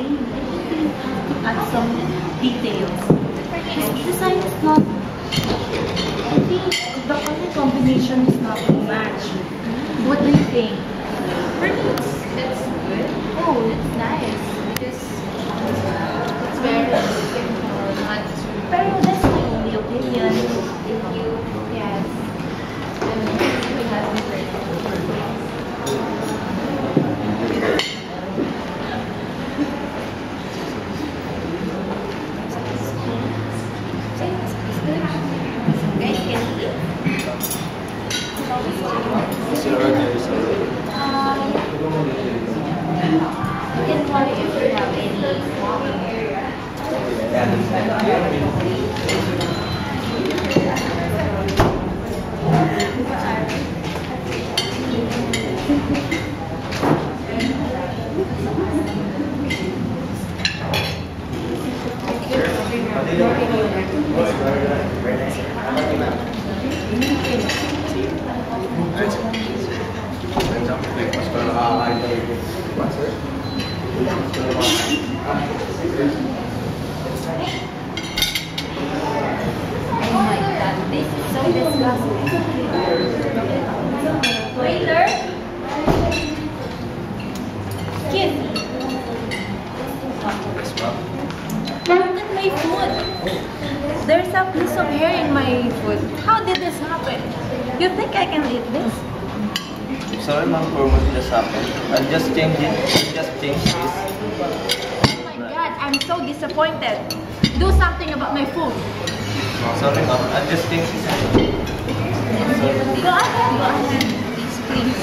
plain. I think we have to add some details. His design is not, I think the color combination is not too much. What do you think? For me, it's good. Oh, it's nice. Because it's very simple, not too... Pero that's my only opinion. Yes. And we have different. Guys, can you eat? You can try if you have any walking area. Oh my god, this is so disgusting. Waiter? Excuse me. Look at my food. There's a piece of hair in my food. How did this happen? You think I can eat this? Sorry ma'am for what just happened. I'll just change it. I'll just change this. Oh my god, I'm so disappointed. Do something about my food. Sorry ma'am, I'll just change this. Go ahead. Please, please.